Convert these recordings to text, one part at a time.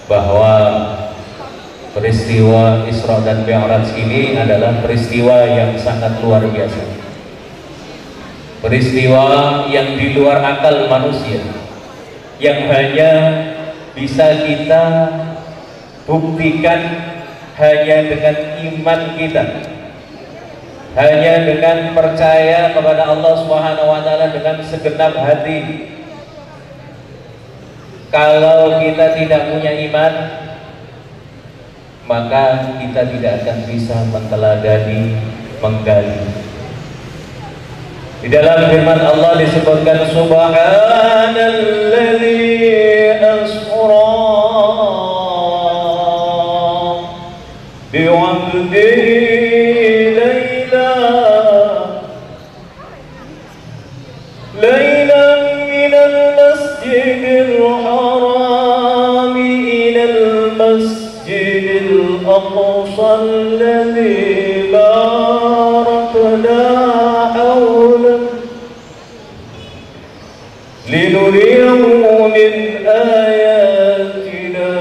bahwa peristiwa Isra dan Mi'raj ini adalah peristiwa yang sangat luar biasa, peristiwa yang di luar akal manusia, yang hanya bisa kita buktikan hanya dengan iman kita, hanya dengan percaya kepada Allah Subhanahu wa Ta'ala dengan segenap hati. Kalau kita tidak punya iman, maka kita tidak akan bisa menteladani, menggali. Di dalam firman Allah disebutkan subhanalladzi asra bi'abdihi ليلا من المسجد الحرام إلى المسجد الأقصى الذي باركنا حوله لنريه من آياتنا.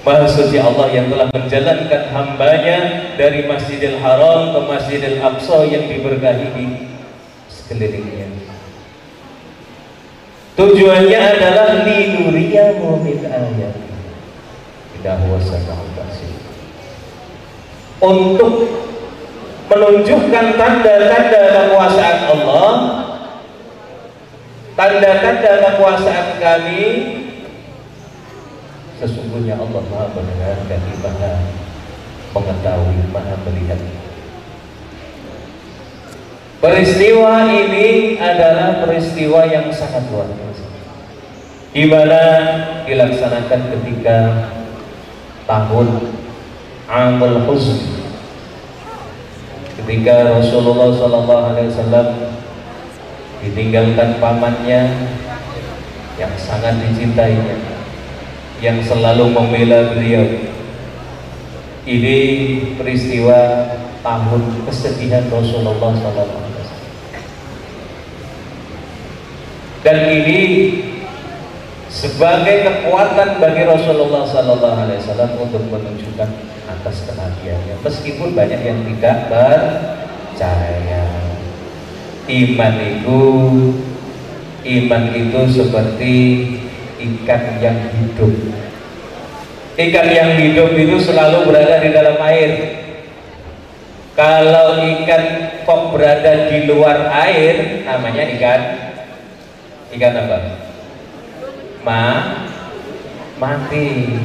Maha suci Allah yang telah menjalankan hambanya dari Masjidil Haram ke Masjidil Aqsa yang diberkahi di sekelilingnya. Tujuannya adalah linuriyahu min ayatina innahu sami'un basir, untuk menunjukkan tanda-tanda kekuasaan Allah, tanda-tanda kekuasaan kami. Sesungguhnya Allah Maha mendengar dan Maha mengetahui, Maha melihat. Peristiwa ini adalah peristiwa yang sangat luar biasa, di mana dilaksanakan ketika tahun Amul Huzn, ketika Rasulullah SAW ditinggalkan pamannya yang sangat dicintainya, yang selalu membela beliau. Ini peristiwa tahun kesedihan Rasulullah SAW, dan ini sebagai kekuatan bagi Rasulullah SAW untuk menunjukkan atas kenabiannya, meskipun banyak yang tidak percaya. Iman itu seperti ikan yang hidup. Ikan yang hidup itu selalu berada di dalam air. Kalau ikan kok berada di luar air, namanya ikan apa? Mati.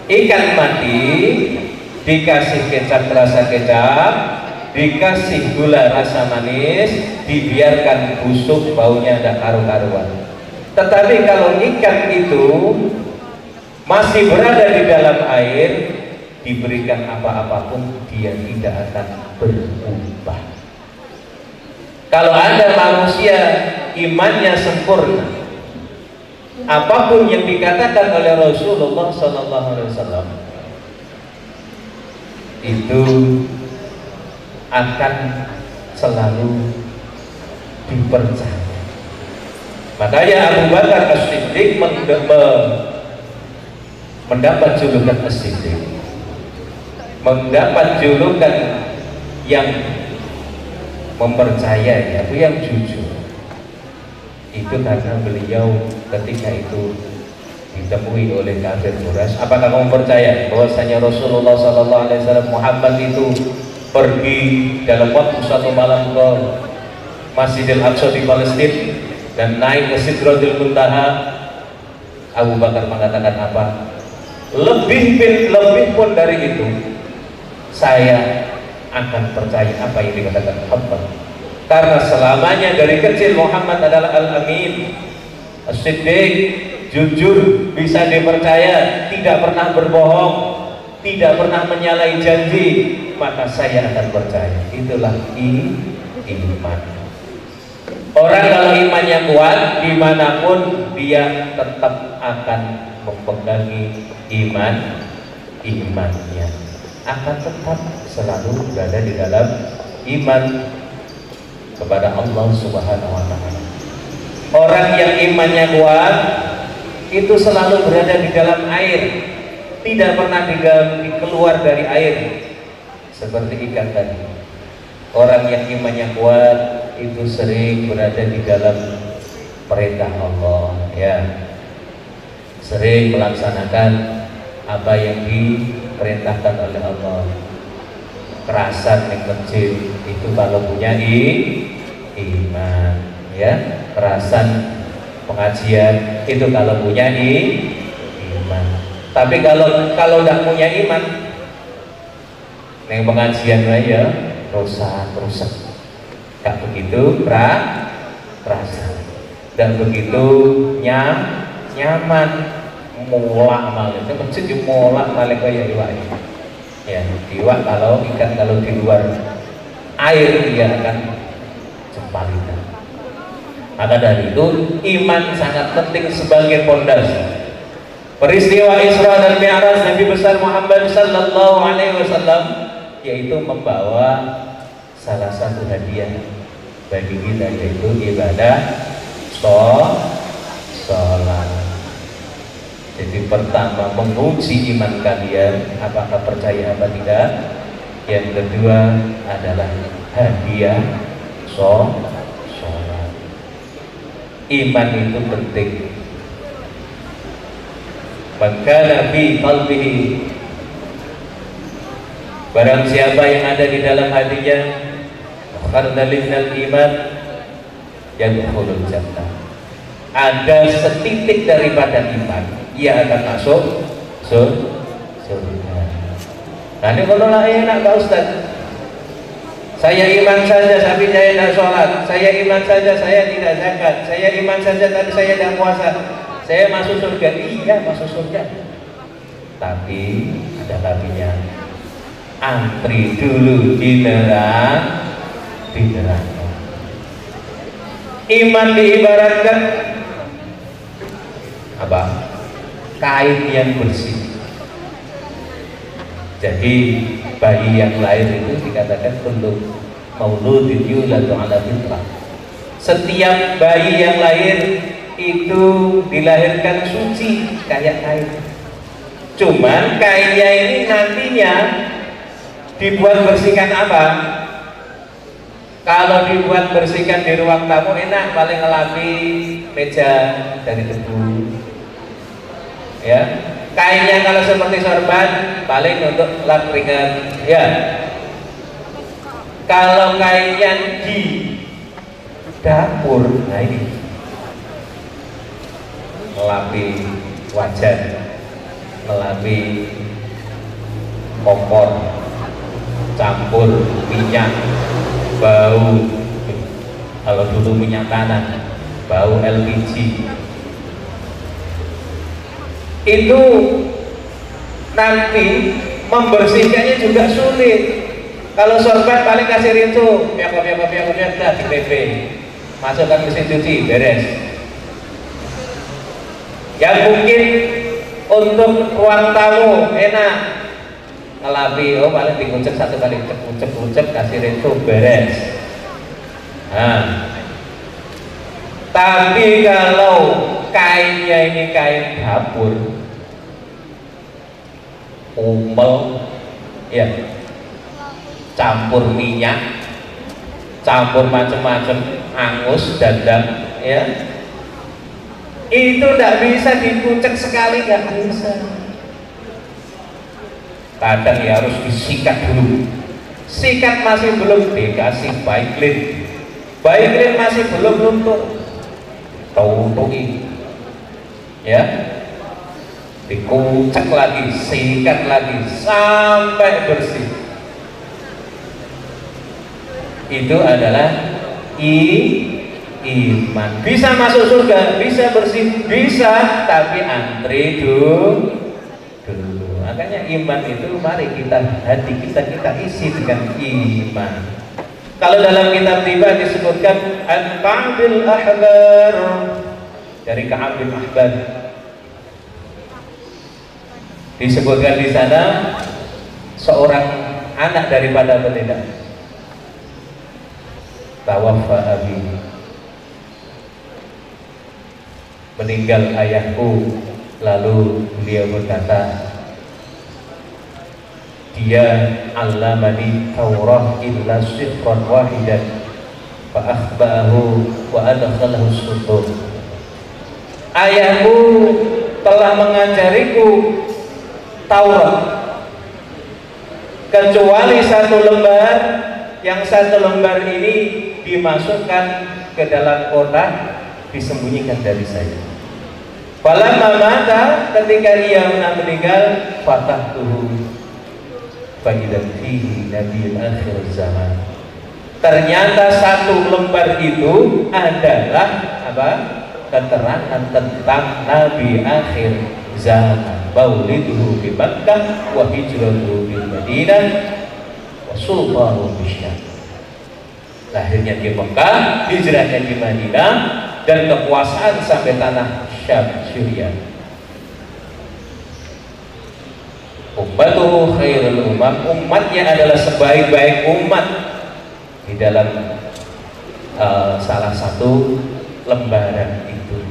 Ikan mati dikasih kecap rasa kecap, dikasih gula rasa manis, dibiarkan busuk, baunya ada karu-karuan. Tetapi kalau ikan itu masih berada di dalam air, diberikan apa-apapun dia tidak akan berubah. Kalau ada manusia imannya sempurna, apapun yang dikatakan oleh Rasulullah SAW itu akan selalu dipercaya. Makanya Abu Bakar As-Siddiq mendapat julukan As-Siddiq, mendapat julukan yang mempercayai atau yang jujur. Itu karena beliau ketika itu ditemui oleh kafir Quraisy. Apakah kamu percaya bahwasanya Rasulullah SAW Muhammad itu pergi dalam waktu satu malam ke Masjidil Aqsa di Palestina dan naik ke Sidratul Muntaha? Abu Bakar mengatakan apa? Lebih pun dari itu, saya akan percaya apa yang dikatakan Muhammad, karena selamanya dari kecil Muhammad adalah Al-Amin, As-Siddiq, jujur, bisa dipercaya, tidak pernah berbohong, tidak pernah menyalahi janji, maka saya akan percaya. Itulah iman. Orang kalau imannya kuat, dimanapun dia tetap akan memegangi imannya, akan tetap selalu berada di dalam iman kepada Allah Subhanahu wa Ta'ala. Orang yang imannya kuat itu selalu berada di dalam air, tidak pernah keluar dari air, seperti ikan tadi. Orang yang imannya kuat itu sering berada di dalam perintah Allah, ya, sering melaksanakan apa yang diperintahkan oleh Allah. Kerasan yang kecil itu kalau punya iman, ya, kerasan pengajian itu kalau punya iman. Tapi kalau tidak punya iman, yang pengajian aja rusak, gak begitu rasa, dan begitu nyaman, mulak malah itu masjid mulak malah kayak iwak ya, iwak kalau ikan kalau di luar air dia akan cempalitan. Maka dari itu iman sangat penting sebagai pondasi. Peristiwa Isra dan Mi'raj Nabi besar Muhammad sallallahu alaihi wasallam yaitu membawa salah satu hadiah bagi kita, yaitu ibadah sholat. Jadi pertama menguji iman kalian, apakah percaya apa tidak. Yang kedua adalah hadiah sholat. Iman itu penting. Maka Nabi qalbihi, barang siapa yang ada di dalam hatinya khardalin iman yadkhulul jannah, ada setitik daripada iman, ia akan masuk surga. Nah ini kalau lah enak Pak Ustaz, saya iman saja tapi saya tidak sholat, saya iman saja saya tidak zakat, saya iman saja tapi saya tidak puasa, saya masuk surga. Iya masuk surga, tapi ada tapinya. Antri dulu di neraka. Iman diibaratkan apa? Kain yang bersih. Jadi bayi yang lahir itu dikatakan kullu mauludin yuladu ala fitrah. Setiap bayi yang lahir itu dilahirkan suci kayak kain. Cuman kainnya ini nantinya dibuat bersihkan apa? Kalau dibuat bersihkan di ruang tamu enak, paling ngelapi meja dari debu, ya. Kainnya kalau seperti sorban paling untuk lap ringan, ya. Kalau kainnya di dapur, nah ini ngelapi wajan, ngelapi kompor, campur minyak, bau, kalau dulu minyak tanah, bau LPG, itu nanti membersihkannya juga sulit. Kalau sorban paling kasih rinso, piak dah di PP, masukkan mesin cuci, beres. Yang mungkin untuk ruang tamu enak, ngelapi, oh paling dikucek satu kali, cek kasih rinso, beres. Nah, tapi kalau kainnya ini kain dapur, umel, ya, campur minyak, campur macam-macam, angus, dadang, ya, itu tidak bisa dikucek sekali, nggak bisa. Kadang ya harus disikat dulu. Sikat masih belum, dikasih Baiklin masih belum luntur, tutuki, ya, dikucek lagi, sikat lagi sampai bersih. Itu adalah iman. Bisa masuk surga, bisa bersih, bisa, tapi antri dulu. Makanya iman itu mari hati kita isi dengan iman. Kalau dalam kitab tiba disebutkan An-Ka'ab bin Ahbar, dari Ka'ab bin Ahbar, disebutkan di sana seorang anak daripada beliau, tawaffa abi, meninggal ayahku. Lalu beliau berkata, dia allamani Taurah illa sifran wahidan fa akhbahu wa adkhalahu sutur. Ayahku telah mengajariku Taurat kecuali satu lembar, yang satu lembar ini dimasukkan ke dalam kotak, disembunyikan dari saya. Falamma mata, ketika ia meninggal, fatahtuhu fa idza fihi nabiyul akhir zaman. Ternyata satu lembar itu adalah apa? Keterangan tentang Nabi akhir zaman. Mauliduhu bi Makkah wa hijratuhu bil Madinah wa sultanuhu bisyam. Lahirnya di Mekah, hijrahnya di Madinah, dan kekuasaan sampai tanah Syam, Syria. Ummatuhu khairul ummah, umatnya adalah sebaik-baik umat. Di dalam salah satu lembaran itu,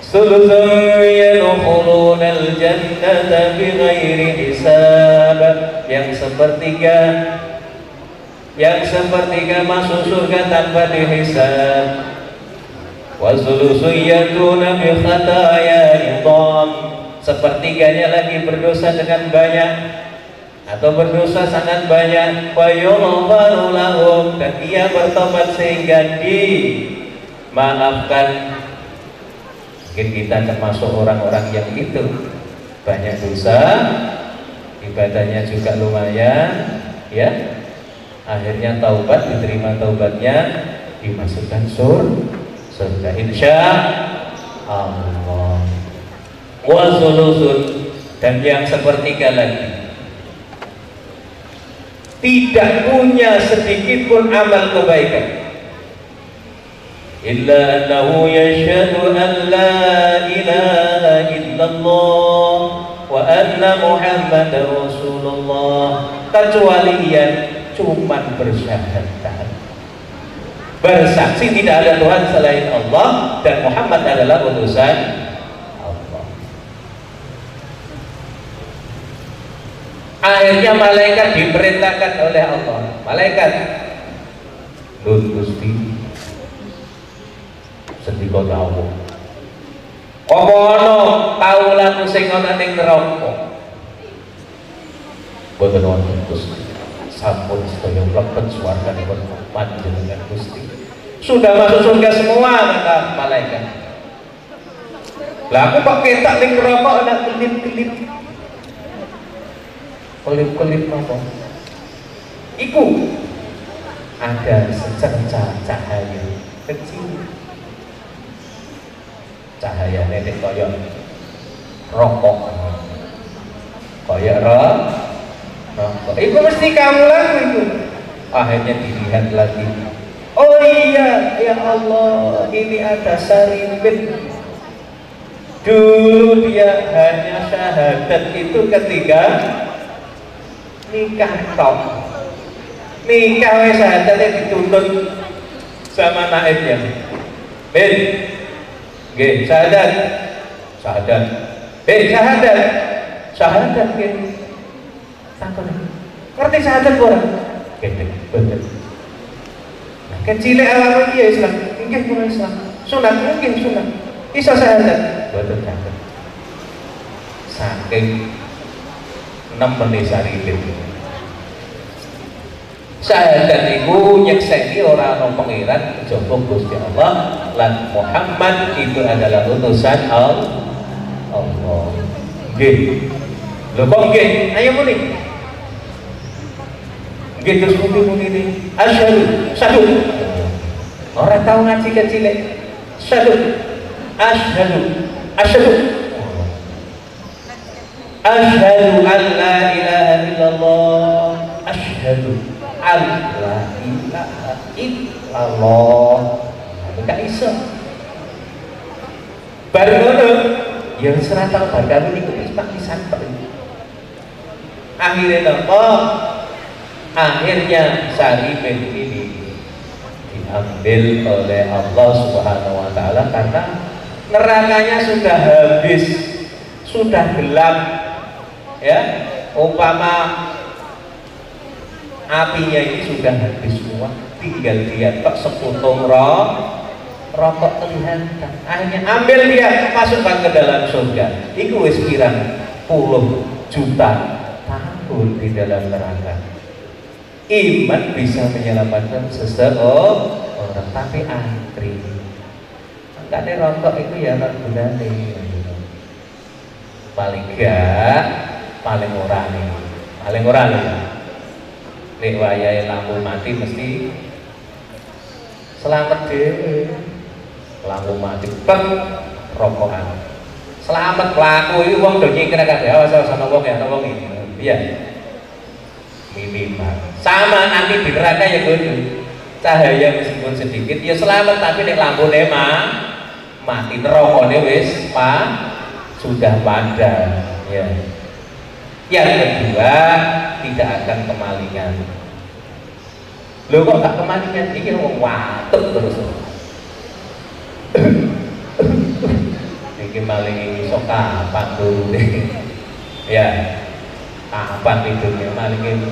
sulusun yadkhulunal jannata bighairi hisab, yang sepertiga masuk surga tanpa dihisab. Wa sulusun yatuna bi khataya idham, sepertiganya lagi berdosa dengan banyak atau berdosa sangat banyak. Wa yughfaru lahum, dan ia bertobat sehingga dimaafkan. Mungkin kita termasuk orang-orang yang itu banyak dosa, ibadahnya juga lumayan, ya. Akhirnya taubat, diterima taubatnya, dimasukkan surga insya Allah. Wa sulusun, dan yang sepertiga lagi tidak punya sedikit pun amal kebaikan, illa annahu yashhadu an la ilaha illallah wa anna muhammadar rasulullah, kecuali ia cuman bersyahadat, bersaksi tidak ada Tuhan selain Allah dan Muhammad adalah utusan Allah. Akhirnya malaikat diperintahkan oleh Allah, malaikat Nun Gusti sedika tahu apa ana kaulan sing ana ning neraka, boten wonten Gusti, sampun sedaya mlebet swarganipun panjenengan Gusti, sudah masuk surga semua, kata malaikat. Lah aku pakai tak ning neraka ana kelip-kelip, kelip-kelip apa? Iku ada secerca cahaya kecil, cahaya nenek koyok rokok, koyok rokok. Itu mesti kamu laku itu. Akhirnya dilihat lagi. Oh iya, ya Allah, ini ada Saripin. Dulu dia hanya syahadat itu ketika nikah tok. Nikah wes syahadatnya dituntut sama naibnya. Ben, ge syahadat, syahadat. Syahadat, syahadat ge. Takon. Ngerti syahadat ora? Gedhe, bener. Nah, kecil alamat dia Islam, inggih pun Islam. Sunat mungkin sunat. Isa syahadat, bener syahadat. Saking 6 menit saripin. Syahadat iku nyekseni ora ana pangeran kejaba Gusti Allah lan Muhammad itu adalah utusan Allah. Nggih. Lho kok nggih? Ayo muni. Nggih terus muni ini. Asyhadu, satu. Ora tau ngaji kecil. Satu. Asyhadu, asyhadu. Asyhadu an la ilaha illallah. Asyhadu an la ilaha illallah. Enggak iso. Baru ngono, yang serata badan ini wis tak disantet. Akhirnya apa? Akhirnya Saripin ini diambil oleh Allah Subhanahu wa taala surga karena nerakanya sudah habis, sudah gelap. Ya, umpama apinya ini sudah habis semua, tinggal dia tok seputung rokok kelihatan. Akhirnya ambil dia, masukkan ke dalam surga. Iku wis pirang puluh juta tahun di dalam neraka. Iman bisa menyelamatkan seseorang, tapi antri. Makanya rokok itu ya ora gunane. Paling gak, paling ora nih. Paling ora nih. Nek wayahe lampu mati mesti selamat dhewe. Lampu mati peng rokokan. Selamat pelaku iki wong do nyingkir kabeh. Awas ana wong ya, ana wong iki. Iya. Minimal. Sama nanti di neraka ya kudu. Cahaya meskipun sedikit ya selamat, tapi nek lampune mati nerokone wis sudah padam ya. Yang kedua, tidak akan kemalingan. Loh kok gak kemalingan? Ini wong watuk terus. Iki maling ini sok kapan dulu deh. Ya, kapan tidurnya maling ini?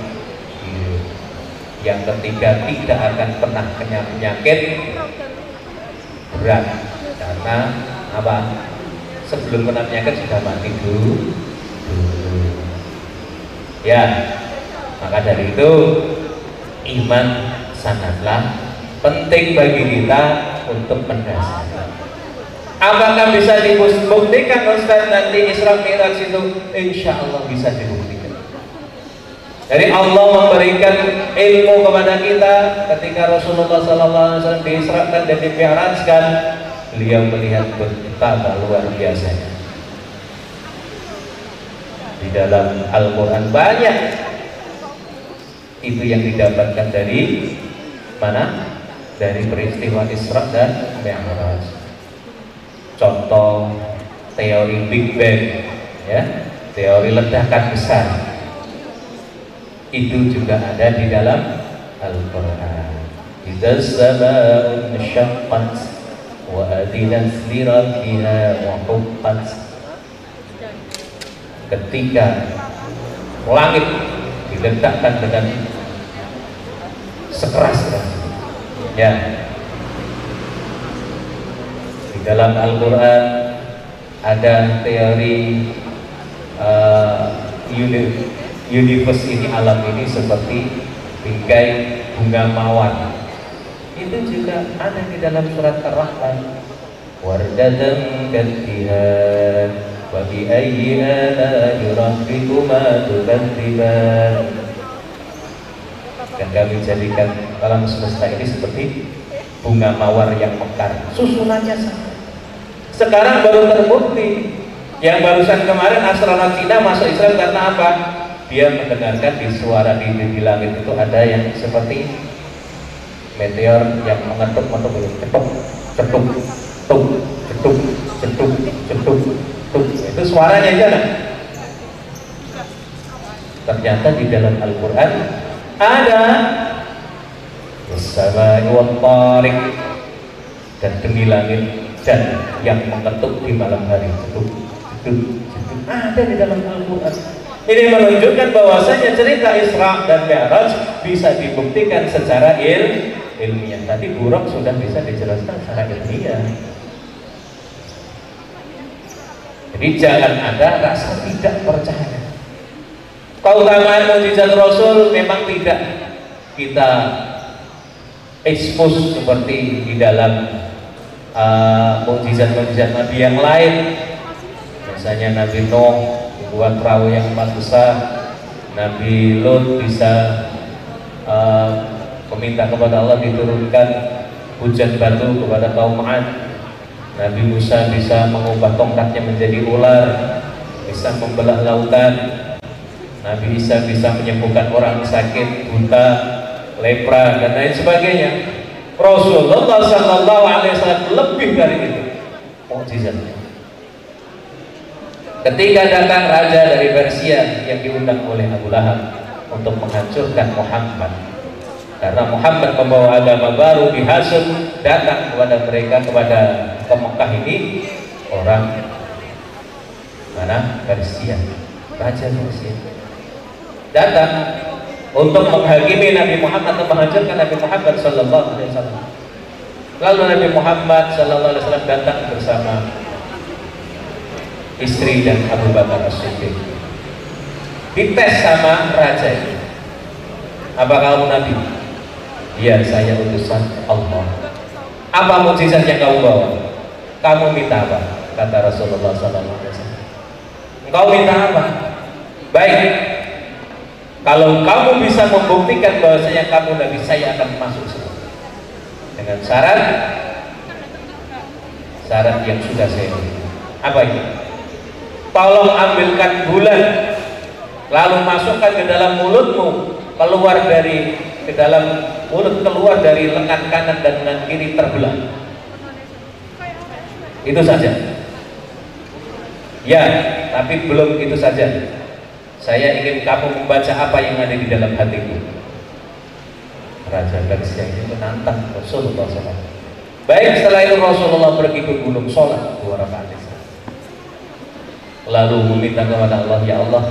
Yang ketiga, tidak akan pernah kena penyakit berat karena apa? Sebelum kena penyakit sudah mati dulu. Ya, maka dari itu iman sangatlah penting bagi kita untuk mendasari. Apakah bisa dibuktikan Ustaz nanti Isra Mi'raj itu? Insya Allah bisa dibuktikan. Jadi Allah memberikan ilmu kepada kita ketika Rasulullah SAW diisrakan dan dimi'rajkan, beliau melihat betapa luar biasanya. Di dalam Al-Quran banyak itu yang didapatkan dari mana? Dari peristiwa Isra dan Mi'raj. Contoh teori Big Bang, ya, teori ledakan besar, itu juga ada di dalam Al-Quran. Idza as-samaa'u inshaqqat wa adinat li rabbiha wa huqqat. Ketika langit diledakkan dengan sekeras-keras, ya. Di dalam Al-Quran ada teori universe ini, alam ini seperti bingkai bunga mawar. Itu juga ada di dalam surat Ar-Rahman. Wardatan katihan wa bi ayyi ala'i rabbikuma tukadziban. Dan kami jadikan alam semesta ini seperti bunga mawar yang mekar. Susunannya sama. Sekarang baru terbukti. Yang barusan kemarin astronot Cina masuk Israel karena apa? Dia mendengarkan di suara di langit itu ada yang seperti meteor yang mengetuk-ngetuk, cetuk, cetuk, tuk, cetuk, cetuk, cetuk, tuk. Itu suaranya aja nah. Ternyata di dalam Al-Quran ada was-samaa'i wat-tariq, dan demi langit dan yang mengetuk di malam hari, cetuk, cetuk, cetuk, ada di dalam Al-Quran. Ini menunjukkan bahwasanya cerita Isra dan Mi'raj bisa dibuktikan secara ilmiah. Tadi buruk sudah bisa dijelaskan secara ilmiah. Jadi jangan ada rasa tidak percaya. Keutamaan mukjizat Rasul memang tidak kita expose seperti di dalam mukjizat-mukjizat Nabi yang lain. Misalnya Nabi Nuh buat perahu yang empat besar, Nabi Lut bisa meminta kepada Allah diturunkan hujan batu kepada kaum Ad. Nabi Musa bisa mengubah tongkatnya menjadi ular, bisa membelah lautan. Nabi Isa bisa menyembuhkan orang sakit, buta, lepra, dan lain sebagainya. Rasulullah SAW lebih dari itu mukjizatnya. Ketika datang raja dari Persia yang diundang oleh Abu Lahab untuk menghancurkan Muhammad, karena Muhammad membawa agama baru, dihasut, datang kepada mereka, kepada ke Mekah ini orang mana? Persia, raja Persia datang untuk menghakimi Nabi Muhammad atau menghancurkan Nabi Muhammad Sallallahu Alaihi Wasallam. Lalu Nabi Muhammad Sallallahu Alaihi Wasallam datang bersama istri dan Abu Bakar As-Siddiq. Dites sama raja ini, apa kamu Nabi? Ya, saya utusan Allah. Apa mukjizat yang kamu bawa? Kamu minta apa? Kata Rasulullah Sallallahu Alaihi Wasallam. Engkau minta apa? Baik, kalau kamu bisa membuktikan bahwasanya kamu Nabi, saya akan masuk surga. Dengan syarat yang sudah saya beri. Apa itu? Tolong ambilkan bulan, lalu masukkan ke dalam mulutmu, keluar dari lengan kanan dan lengan kiri terbelah. Itu saja. Ya, tapi belum itu saja. Saya ingin kamu membaca apa yang ada di dalam hatiku. Raja Persia ini menantang Rasulullah SAW. Baik, setelah itu Rasulullah pergi ke gunung sholat 2 rakaat. Lalu meminta kepada Allah, ya Allah,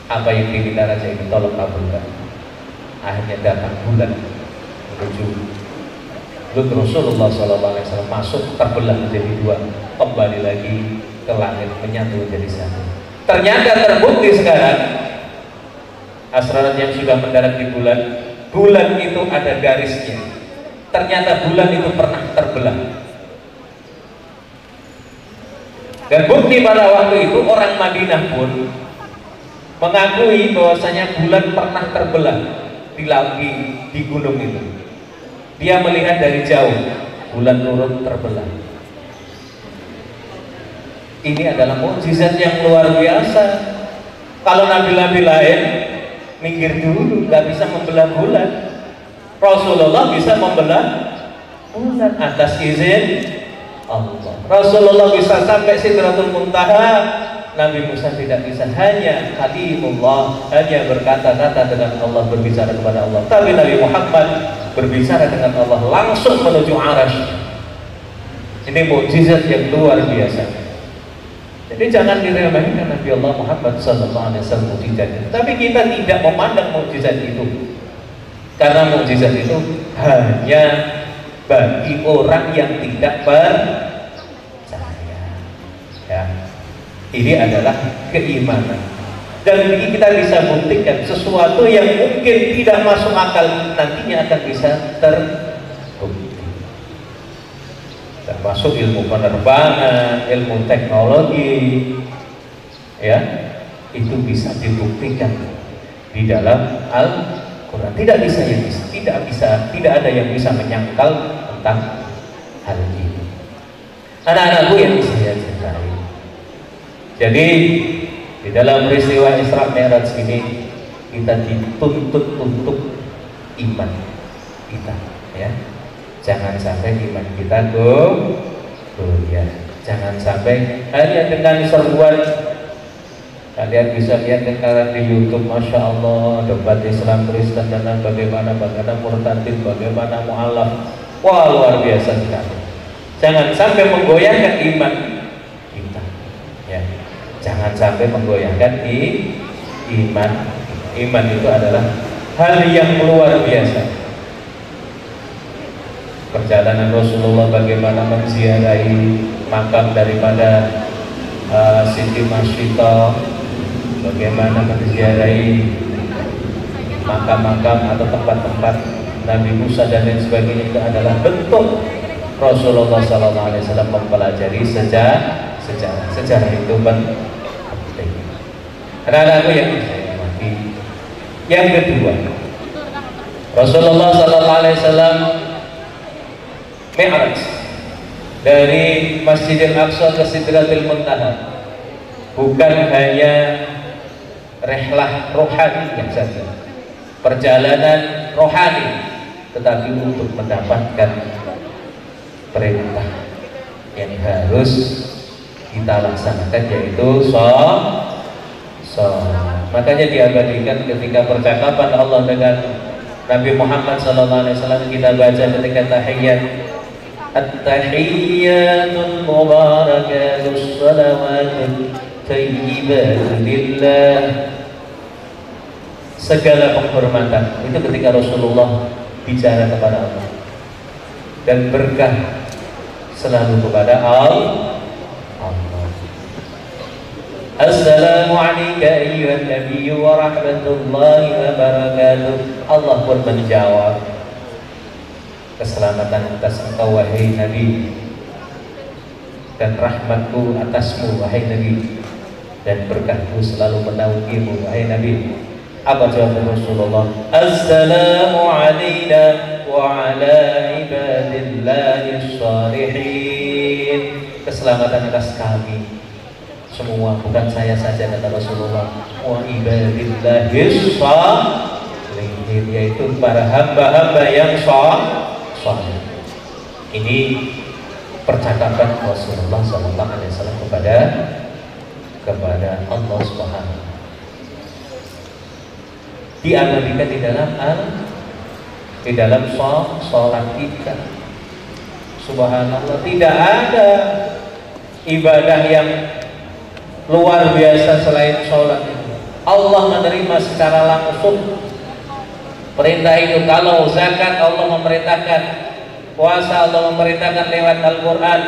apa yang diminta raja ini tolong kabulkan. Akhirnya datang bulan menuju Rasulullah SAW masuk, terbelah menjadi 2, kembali lagi ke langit, menyatu menjadi satu. Ternyata terbukti sekarang astronot yang sudah mendarat di bulan itu ada garisnya. Ternyata bulan itu pernah terbelah. Dan bukti pada waktu itu orang Madinah pun mengakui bahwasanya bulan pernah terbelah di gunung itu. Dia melihat dari jauh bulan turun terbelah. Ini adalah mukjizat yang luar biasa. Kalau nabi-nabi lain minggir dulu, nggak bisa membelah bulan. Rasulullah bisa membelah bulan atas izin Allah. Rasulullah bisa sampai Sidratul Muntaha. Nabi Musa tidak bisa, hanya kalimullah, hanya berkata-kata dengan Allah, berbicara kepada Allah. Tapi Nabi Muhammad berbicara dengan Allah langsung menuju Arasy. Ini mukjizat yang luar biasa. Jadi jangan diremehkan Nabi Allah Muhammad SAW mukjizat. Tapi kita tidak memandang mukjizat itu, karena mukjizat itu hanya bagi orang yang tidak percaya. Ya. Ini adalah keimanan. Dan ini kita bisa buktikan sesuatu yang mungkin tidak masuk akal nantinya akan bisa terbukti. Termasuk ilmu penerbangan, ilmu teknologi, ya, itu bisa dibuktikan di dalam Al-Quran. Tidak ada yang bisa menyangkal tentang hal ini. Anak-anakku yang saya cintai. Jadi di dalam peristiwa Isra Mi'raj ini kita dituntut untuk iman kita, ya. Jangan sampai iman kita goyah. Jangan sampai hanya dengan serbuan. Kalian bisa lihat sekarang di YouTube, masya Allah, debat Islam Kristen dan bagaimana murtadin, bagaimana mu'alaf. Wah, luar biasa sekali. Jangan sampai menggoyahkan iman kita, ya. Jangan sampai menggoyahkan iman. Iman itu adalah hal yang luar biasa. Perjalanan Rasulullah bagaimana menziarahi makam daripada Siti Masyidah, bagaimana menziarahi makam-makam atau tempat-tempat Nabi Musa dan lain sebagainya, itu adalah bentuk Rasulullah SAW mempelajari sejarah itu penting. Anak-anakku yang saya hormati, yang kedua, Rasulullah SAW Mi'raj dari Masjidil Aqsa ke Sidratul Muntaha bukan hanya rihlah rohani saja, perjalanan rohani, tetapi untuk mendapatkan perintah yang harus kita laksanakan, yaitu sholat. Makanya diabadikan ketika percakapan Allah dengan Nabi Muhammad SAW, kita baca ketika tahiyat, At-tahiyyatul mubarakatus salawatut thayyibatu lillah. Segala penghormatan itu ketika Rasulullah bicara kepada Allah, dan berkah selalu kepada Allah. Assalamu alayka ayyuhan nabiyyu wa rahmatullahi wa barakatuh. Allah pun menjawab, keselamatan atas engkau wahai Nabi, dan rahmatku atasmu wahai Nabi, dan berkahku selalu menaungimu wahai Nabi. Apa jawab Rasulullah? Assalamu alayna wa ala ibadillahis shalihin. Keselamatan atas kami semua, bukan saya saja, kata Rasulullah, wa ibadillahis shalihin, yaitu para hamba-hamba yang saleh. Ini percakapan Rasulullah SAW kepada Allah Subhanahu. Diabadikan di dalam sholat kita. Subhanallah, tidak ada ibadah yang luar biasa selain sholat. Allah menerima secara langsung perintah itu. Kalau zakat Allah memerintahkan, puasa Allah memerintahkan lewat Al-Quran,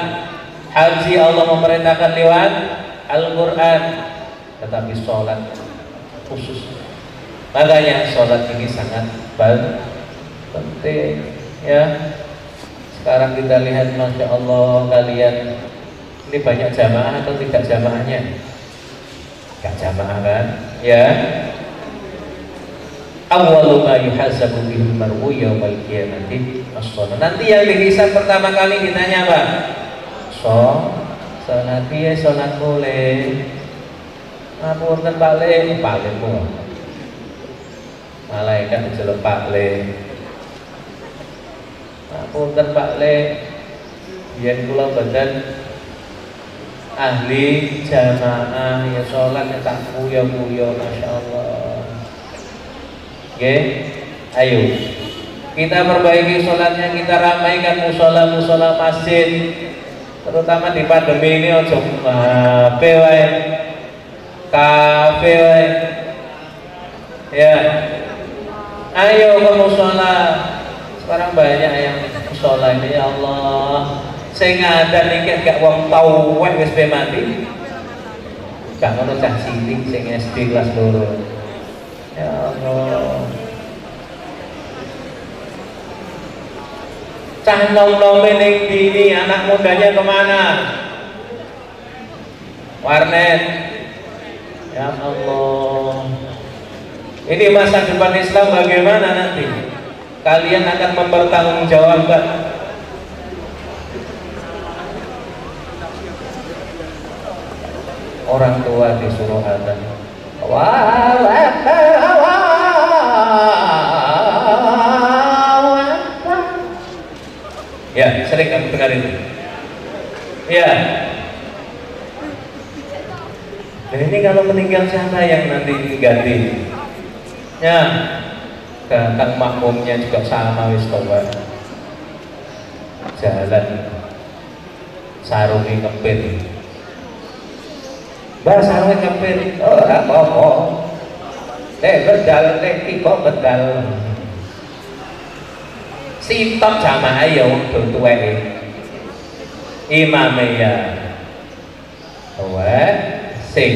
haji Allah memerintahkan lewat Al-Quran, tetapi sholat khusus. Makanya sholat ini sangat penting ya. Sekarang kita lihat, Masya Allah, kalian ini banyak jamaah atau tidak jamaahnya? Gak jamaah kan ya. Awwalu ma yuhasabu bihi al-mar'u yaumal qiyamati as-shalah. Nanti yang dihisab pertama kali ditanya apa? Sholat piye? Sholat boleh. Ngapunten Pak Le, Pak Le po. Malaikat diceluk Pak Le. Ngapunten Pak Le, yen kula badan ahli jamaah ya sholat ya tak kuyo-kuyo, Masya Allah. Oke, ayo kita perbaiki sholatnya, kita ramaikan musola masjid, terutama di pandemi ini. Ojo kafe wae ya, ayo ke musola. Sekarang banyak yang musola ini, ya Allah. Saya ngadan iki gak wong tau wis mati. Gak ngono cah cilik sing SD kelas 2. Ya Allah. Cah nom-nome ning dini, anak mudanya kemana? Warnet. Ya Allah. Ini masa depan Islam bagaimana nanti? Kalian akan mempertanggungjawabkan. Orang tua disuruh adzan. Ya, sering kamu dengar itu. Ya. Dan ini kalau meninggal siapa yang nanti ganti? Ya, kang makmumnya juga sama wis bawa jalan sarungi kempit. Bahasa sarungi kempit, ora apa-apa. Bedal iki kok bedal. Sitok jamaah ya wong tuweke. Imame ya sing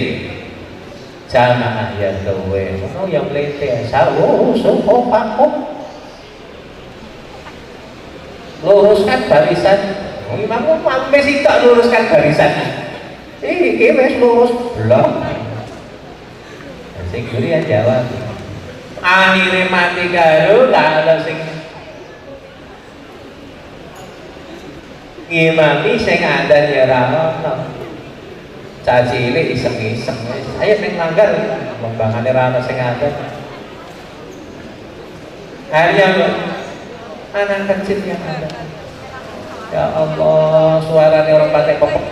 jamaah ya tuwe. Ono yang mlete sawu supo pakuk. Luruskan barisan. Imammu mampe sitok luruskan barisan. Iki wis lurus blok. Sing guri jawab. Akhire mati karo kalau sing ngimami sing adzan ya ra ono. Cah cilik iseng-iseng. Ayo ning langgar membangane ra ono sing adzan. Hanya anak kecil yang ada. Ya Allah, suaranya orang pakai popok.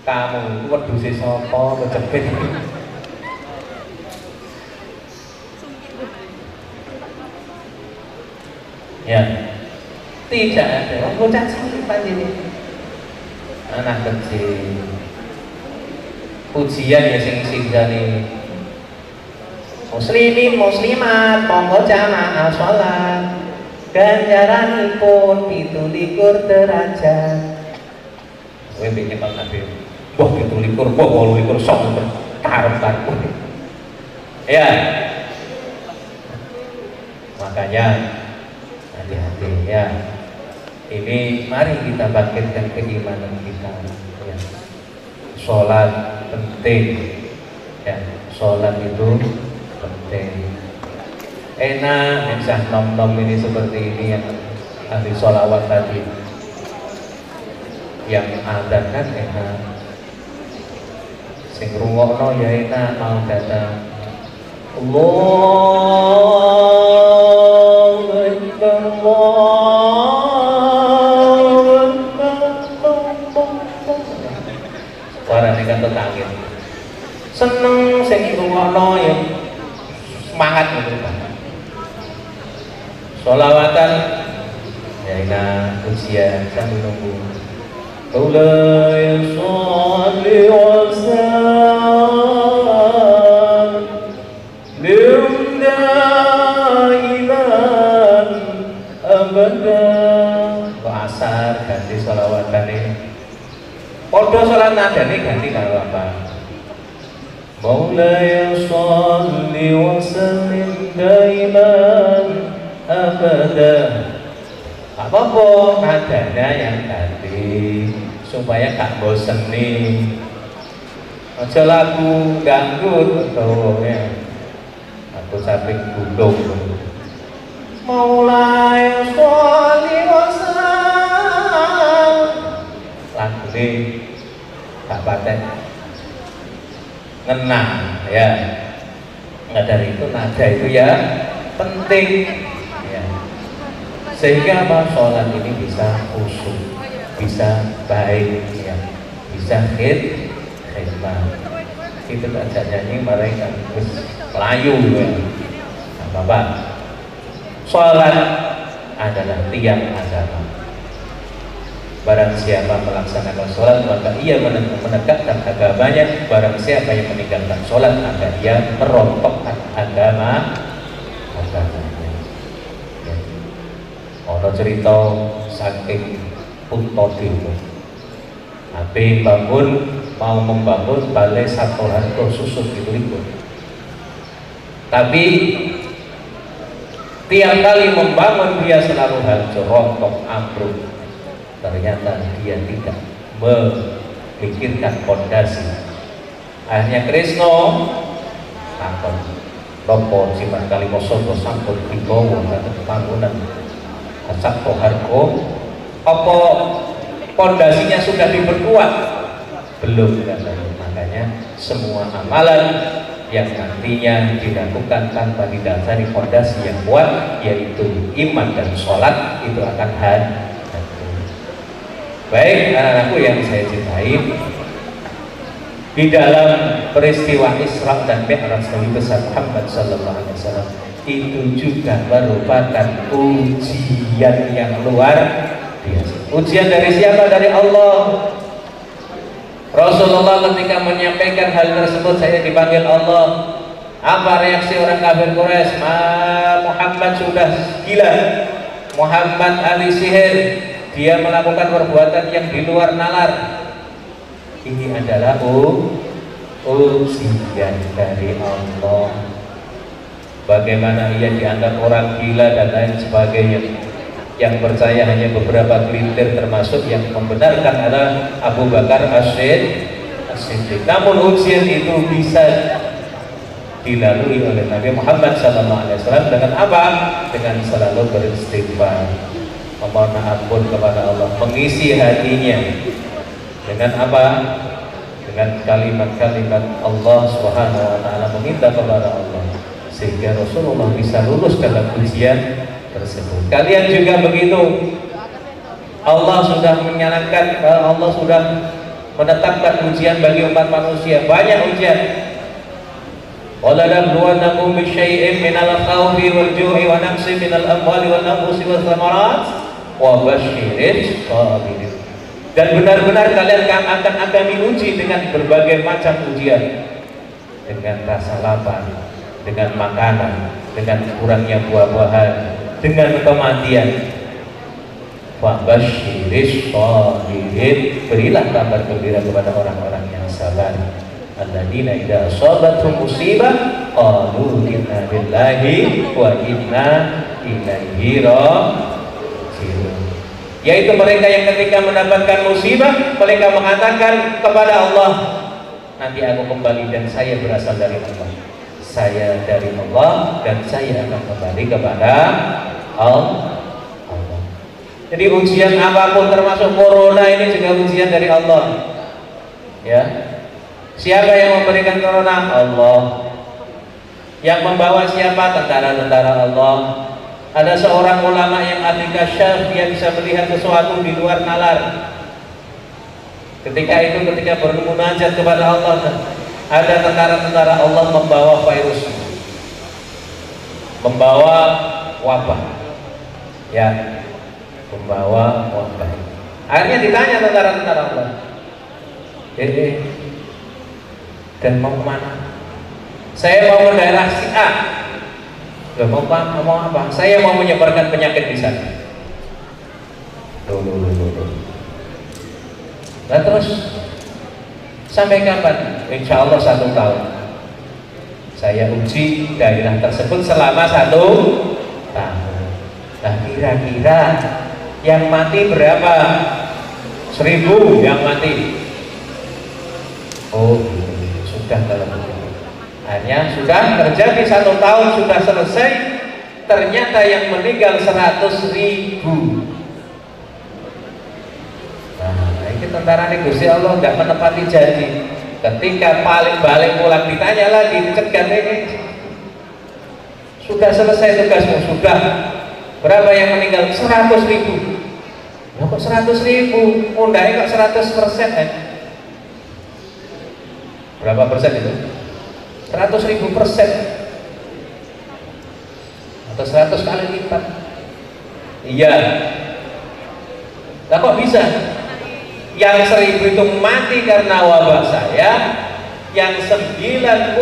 Kamu wedhuse sapa kecepit. Ya, tidak ada. Bocah cilik ini anak kecil. Pujian ya sing singgani muslimin muslimat monggo jamaah sholat ganjaranipun 17 derajat. Kowe mbek Pak Nabi. Wah 17, wah 18 sok karep-karep. Ya. Makanya hati-hati ya. Ini mari kita bangkitkan keimanan kita ya. Sholat penting ya, sholat itu penting. Enak misah nom-nom ini seperti ini yang ahli sholawat tadi, yang ada kan enak, sing rungokno ya enak, mau datang Allahu Akbar suarane kan tetangin seneng sing ngono ya semangat gitu Pak. Sholawatan ya enak ujian sambil nunggu Maulaya sholli wa sallim daiman abadan. Kok asar ganti sholawatan ini podo sholat nadane ganti kalau apa Maulaya sholli wa sallim daiman abadan. Apa-apa nadanya yang ganti supaya gak bosen nih. Aja lagu ganggu atau ya aku samping gulung Maulaya sholli wa sallim lagu ini gak paten ngenang ya. Nggak dari itu nada itu ya penting ya. Sehingga apa sholat ini bisa khusyuk, bisa baik ya, bisa khidmah. Itu tak nyanyi mereka terus melayu ya. Apa-apa. Sholat adalah tiang agama. Barang siapa melaksanakan sholat maka ia menegakkan agamanya. Barang siapa yang meninggalkan sholat maka ia merontokkan agamanya. Ono cerita saking Puntadewa. Nabi mau membangun balai satu harga susun itu ribut. Tapi tiap kali membangun dia selalu hancur, rontok, ambruk. Ternyata dia tidak memikirkan fondasi. Akhirnya Krisna takon, "Lopo jimat kalimosodo sampun digawa dhateng bangunan Sakto Hargo, apa pondasinya sudah diperkuat?" Belum katanya. Makanya semua amalan yang nantinya dilakukan tanpa didasari fondasi yang kuat, yaitu iman dan sholat, itu akan hancur. Baik anak-anakku yang saya cintai, di dalam peristiwa Isra dan Mi'raj Nabi besar Muhammad sallallahu alaihi wasallam itu juga merupakan ujian yang luar biasa. Ujian dari siapa? Dari Allah. Rasulullah ketika menyampaikan hal tersebut, saya dipanggil Allah. Apa reaksi orang kafir Quraisy? Muhammad sudah gila, Muhammad ahli sihir, dia melakukan perbuatan yang di luar nalar. Ini adalah ujian dari Allah. Bagaimana ia dianggap orang gila dan lain sebagainya. Yang percaya hanya beberapa gelintir, termasuk yang membenarkan adalah Abu Bakar As-Siddiq. Namun ujian itu bisa dilalui oleh Nabi Muhammad SAW dengan apa? Dengan selalu beristighfar, memohon ampun kepada Allah, mengisi hatinya dengan apa? Dengan kalimat-kalimat Allah Subhanahu wa taala, meminta kepada Allah sehingga Rasulullah bisa lulus dalam ujian tersebut. Kalian juga begitu. Allah sudah menyarankan, Allah sudah menetapkan ujian bagi umat manusia, banyak ujian. Wala nabluwannakum bisyai'in minal khawfi wal ju'i wa naqsin minal amwali wal anfusi wath thamarat wa basyiril sabirin. Dan benar-benar kalian akan kami uji dengan berbagai macam ujian, dengan rasa lapar, dengan makanan, dengan kurangnya buah-buahan, dengan kematian. Wa basyiril sabirin, berilah kabar gembira kepada orang-orang yang sabar. Alladzina idza asabatuhum musibah qalu inna lillahi wa inna ilaihi raji'un. Yaitu mereka yang ketika mendapatkan musibah mereka mengatakan kepada Allah, nanti aku kembali dan saya berasal dari Allah. Saya dari Allah dan saya akan kembali kepada Allah. Jadi ujian apapun termasuk corona ini juga ujian dari Allah. Ya. Siapa yang memberikan corona? Allah. Yang membawa siapa? Tentara-tentara Allah. Ada seorang ulama yang ahli kasyaf, dia bisa melihat sesuatu di luar nalar. Ketika bermunajat kepada Allah, ada tentara-tentara Allah membawa virus, membawa wabah, ya, membawa wabah. Akhirnya ditanya tentara-tentara Allah, dan mau kemana? Saya mau ke daerah si A. Mau apa? Saya mau menyebarkan penyakit di sana. Nah terus sampai kapan? Insya Allah 1 tahun. Saya uji daerah tersebut selama 1 tahun. Nah kira-kira yang mati berapa? 1000 yang mati. Oh sudah kalau begitu. Hanya sudah terjadi 1 tahun, sudah selesai. Ternyata yang meninggal 100.000. Nah ini tentara Gusti Allah nggak menepati janji. Ketika balik pulang ditanya lagi, dicegat ini, sudah selesai tugasmu, sudah. Berapa yang meninggal? 100.000. Kok 100.000? Undangnya kok 100%? Berapa persen itu? 100.000% atau 100 kali lipat. Iya. Nah kok bisa? Yang 1.000 itu mati karena wabah saya, yang 99.000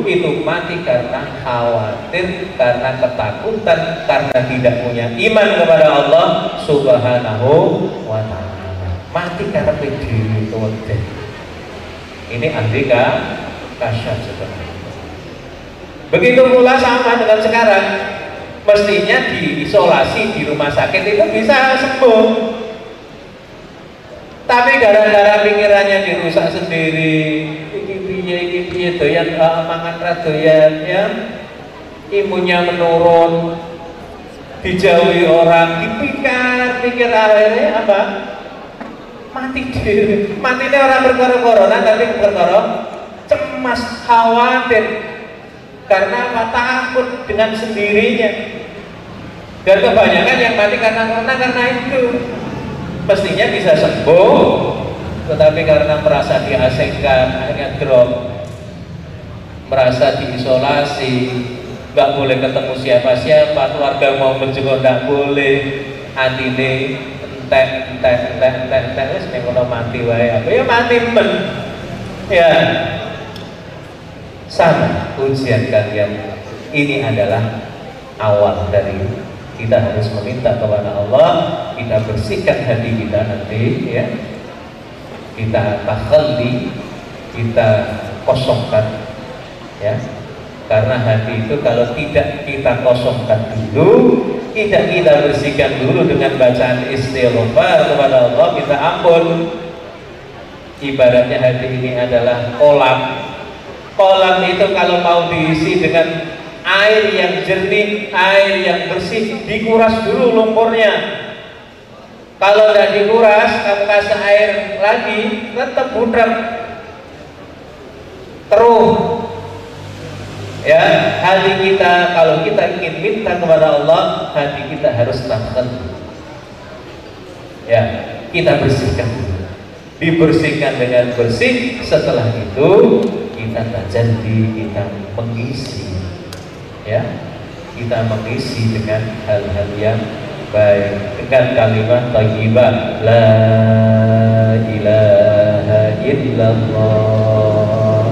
itu mati karena khawatir, karena ketakutan, karena tidak punya iman kepada Allah Subhanahu wa ta'ala. Mati karena pede itu. Ini ahli kasyaf sebenarnya. Begitu pula sama dengan sekarang. Mestinya diisolasi di rumah sakit itu bisa sembuh. Tapi gara-gara pikirannya dirusak sendiri, iki piye doyan mangan ra doyan ya. Imunnya menurun, dijauhi orang, dipikir akhirnya apa? Mati diri. Matinya orang berkara corona tapi berkara cemas, khawatir. Karena apa? Takut dengan sendirinya. Dan kebanyakan yang mati karena itu. Mestinya bisa sembuh, tetapi karena merasa diasingkan, akhirnya drop, merasa diisolasi, nggak boleh ketemu siapa-siapa, keluarga mau menjenguk nggak boleh, hati ini entek, wis nek ono mati wae, apa ya mati men. Ya. Sama ujian kalian ini adalah awal dari kita harus meminta kepada Allah, kita bersihkan hati kita nanti ya, kita takhalli, kita kosongkan ya, karena hati itu kalau tidak kita kosongkan dulu, tidak kita bersihkan dulu dengan bacaan istighfar kepada Allah, minta ampun. Ibaratnya hati ini adalah kolam. Kolam itu kalau mau diisi dengan air yang jernih, air yang bersih, dikuras dulu lumpurnya. Kalau tidak dikuras, kamu kasih air lagi, tetap budak terus. Ya, hati kita kalau kita ingin minta kepada Allah, hati kita harus tahan. Ya, kita bersihkan dulu. Dibersihkan dengan bersih. Setelah itu kita tajalli, kita mengisi, ya, kita mengisi dengan hal-hal yang baik, dengan kalimat thayyibah la ilaha illallah.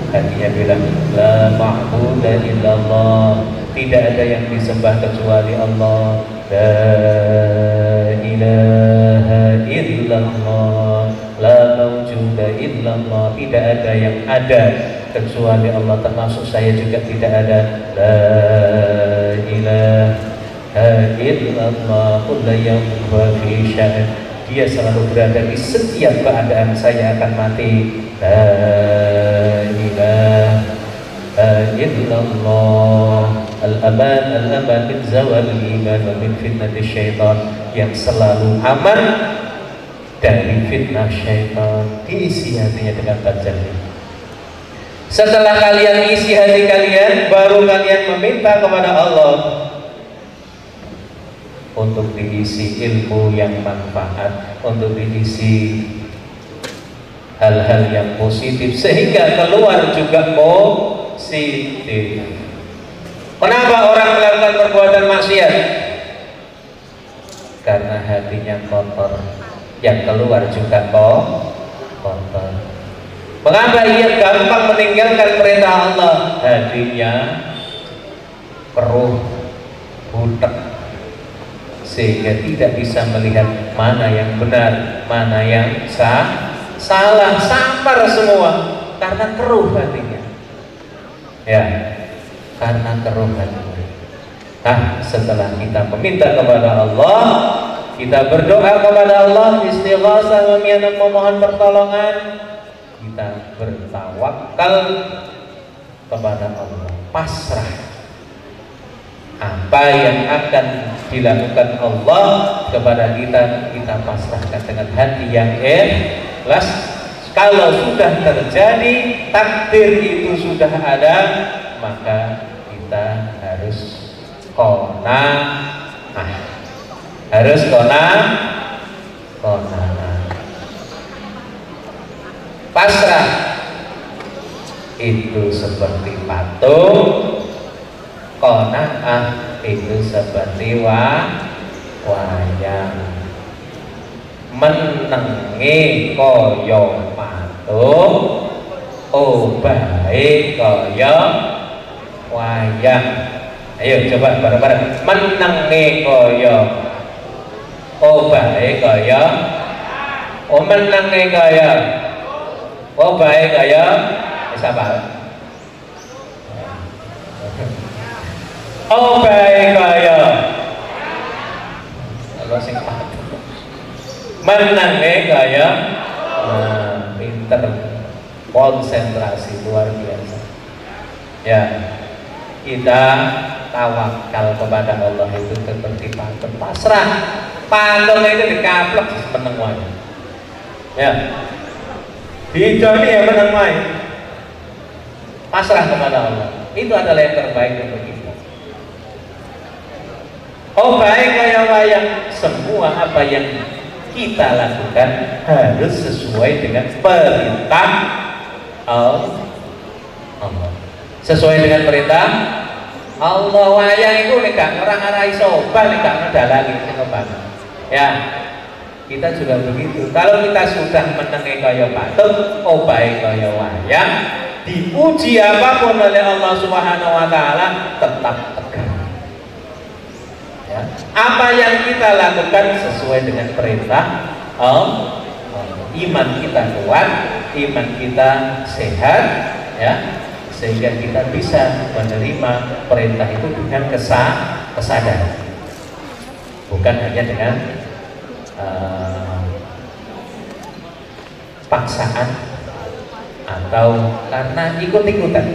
Hatinya bilang la ma'budu illallah, tidak ada yang disembah kecuali Allah. La ilaha illallah, la mawjuda illallah, tidak ada yang ada kecuali Allah, termasuk saya juga tidak ada. La ilaha illallah, kullu yawmin huwa fi sya'n, dia selalu berada di setiap keadaan saya akan mati. La ilaha illallah, al-aman, al-aman min zawal iman wa min fitnati syaitan, yang selalu aman dari fitnah syaitan. Diisi hatinya dengan tajalli. Setelah kalian isi hati kalian, baru kalian meminta kepada Allah untuk diisi ilmu yang manfaat, untuk diisi hal-hal yang positif, sehingga keluar juga positif. Kenapa orang melakukan perbuatan maksiat? Karena hatinya kotor, yang keluar juga kotor. Mengapa ia gampang meninggalkan perintah Allah? Hatinya keruh, butek, sehingga tidak bisa melihat mana yang benar, mana yang salah, samar semua karena keruh hatinya. Ya, karena keruh hatinya. Nah, setelah kita meminta kepada Allah, kita berdoa kepada Allah, istighasah, memohon pertolongan, kita bertawakal kepada Allah, pasrah. Apa yang akan dilakukan Allah kepada kita, kita pasrahkan dengan hati yang ikhlas. Kalau sudah terjadi, takdir itu sudah ada, maka kita harus qanaah, harus qanaah, pasrah. Itu seperti patung, qanaah itu seperti wayang. Menengi koyo patung, obahe koyo wayang. Ayo coba bareng-bareng. Menengi koyo, obahe koyo, menengi koyo, obahe koyo. Siapa? Obahe koyo. Allah sing menange kaya pinter, konsentrasi luar biasa. Ya, kita tawakal kepada Allah itu seperti patung, pasrah. Patung itu dikaplek meneng wae. Ya, diconi ya meneng wae. Pasrah kepada Allah, itu adalah yang terbaik untuk kita. Oh baik kaya wayang, semua apa yang kita lakukan harus sesuai dengan perintah Allah. Sesuai dengan perintah Allah. Wayang itu nek gak orang arai sopan, nek gak ngedalangi sopan. Ya, kita juga begitu. Kalau kita sudah menengi kaya patung, obahe kaya wayang, dipuji apapun oleh Allah Subhanahu wa taala tetap tegak. Ya. Apa yang kita lakukan sesuai dengan perintah Allah. Iman kita kuat, iman kita sehat, ya, sehingga kita bisa menerima perintah itu dengan kesadaran, bukan hanya dengan paksaan atau karena ikut-ikutan.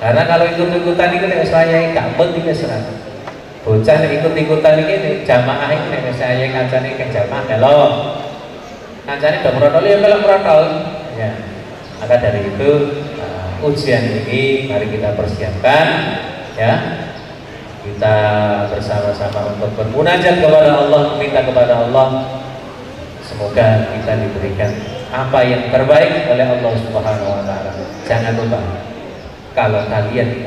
Karena kalau ikut-ikutan itu saya gabut itu serang. Bocah ikut-ikutan ini jamaah ini saya kancane ke jamaah kalau kancane do protol ya kalau protol ya. Maka dari itu ujian ini mari kita persiapkan, ya. Kita bersama-sama untuk bermunajat kepada Allah, minta kepada Allah, semoga kita diberikan apa yang terbaik oleh Allah Subhanahu wa taala. Jangan lupa, kalau kalian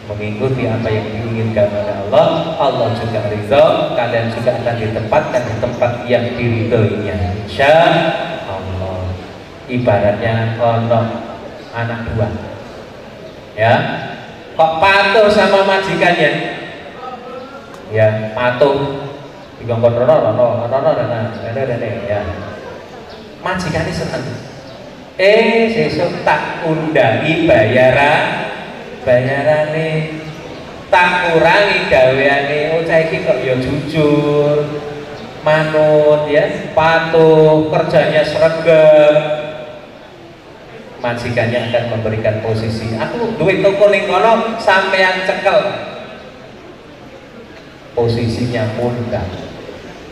mengikuti apa yang diinginkan oleh Allah, Allah juga ridho, kalian juga akan ditempatkan di tempat yang diridhoinya, insya Allah. Ibaratnya anak dua, ya, kok patuh sama majikannya, ya patuh digongkon ya, majikannya seneng, sesuk tak undai bayarane, tak kurangi gaweane. Saiki kok ya jujur, manut, ya patuh, kerjanya sregep, majikannya akan memberikan posisi, aku duit toko ning kono sampean cekel, posisinya mudah.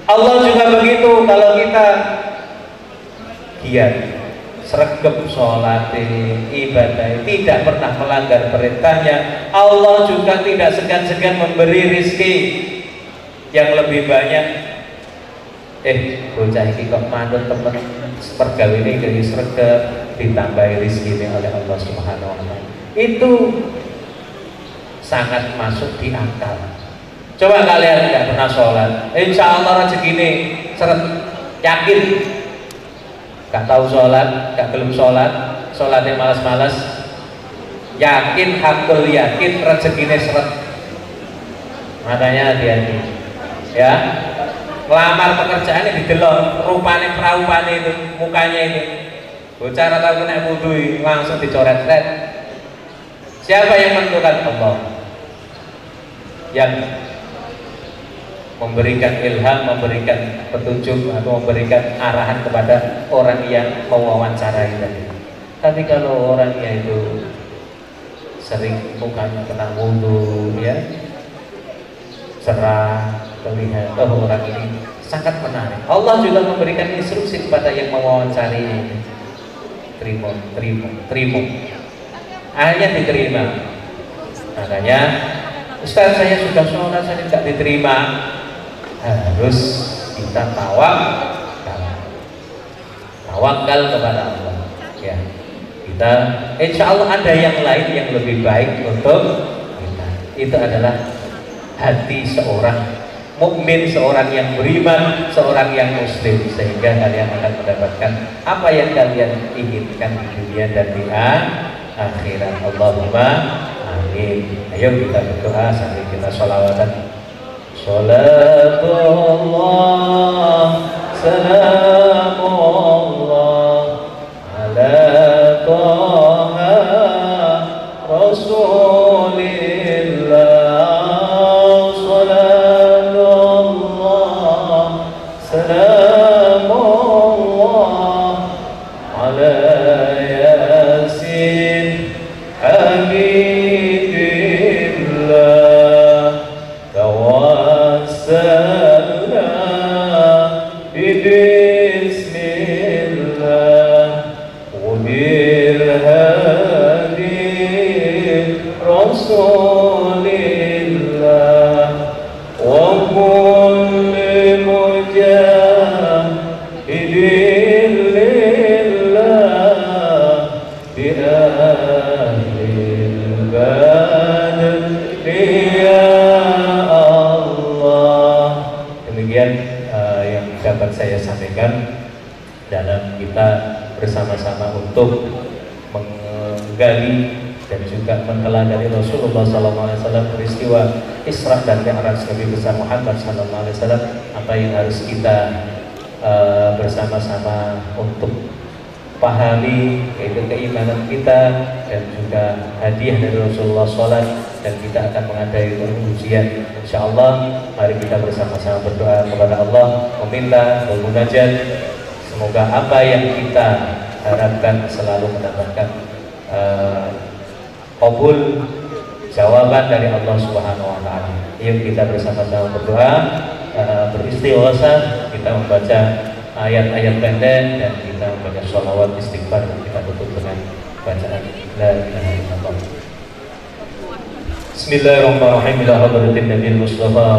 Allah juga begitu, kalau kita giat sregep sholat, ibadah, tidak pernah melanggar perintahnya, Allah juga tidak segan-segan memberi rizki yang lebih banyak. Bocah ini kok manut temen pergawe ini gaya sregep, ditambahi rizki ini oleh Allah Subhanahu wa taala. Itu sangat masuk di akal. Coba kalian tidak pernah sholat, insya Allah rezeki ini seret, yakin. Gak tahu sholat, gak belum sholat, sholatnya malas-malas, yakin, hakul yakin rezekinya seret. Makanya hati-hati, ya. Lamar pekerjaan ini didelok, rupanya praupane itu, mukanya itu, bocah atau kena wudhu langsung dicoret red. Siapa yang menentukan? Allah yang memberikan ilham, memberikan petunjuk atau memberikan arahan kepada orang yang mewawancarai tadi. Tapi kalau orangnya itu sering mukanya kena wudhu, ya, cerah, terlihat orang ini sangat menarik. Allah juga memberikan instruksi kepada yang mewawancari, terima, akhirnya diterima. Makanya, Ustaz, saya sudah sholat, saya tidak diterima. Harus kita tawakal kepada Allah, ya. Kita insya Allah ada yang lain yang lebih baik untuk kita. Itu adalah hati seorang mukmin, seorang yang beriman, seorang yang muslim, sehingga kalian akan mendapatkan apa yang kalian inginkan di dunia dan di akhirat. Allahumma amin. Ayo kita berdoa sambil kita sholawatan. Salatullah, salamullah ala Taha Rasulillah. Salatullah, salamullah ala Yasin Habibillah. Tawassalna bismillah wa bilhadi Rasulillah wa kulli mujahidin lillah bi ahlil badri ya Allah. Demikian yang dapat saya sampaikan dalam kita bersama-sama untuk menggali dan juga menteladani Rasulullah SAW, peristiwa Isra dan Mi'raj Nabi besar Muhammad SAW. Apa yang harus kita bersama-sama untuk pahami, yaitu keimanan kita dan juga hadiah dari Rasulullah SAW, dan kita akan mengadai ujian. Insyaallah mari kita bersama-sama berdoa kepada Allah, meminta, bermunajat, semoga apa yang kita harapkan selalu mendapatkan qabul, jawaban dari Allah Subhanahu wa taala. Yuk kita bersama-sama berdoa, beristighosa, kita membaca ayat-ayat pendek dan kita membaca sholawat istighfar, dan kita tutup dengan bacaan la ilaha illallah. Bismillahirrahmanirrahim. Ila hadratin Nabi Mustafa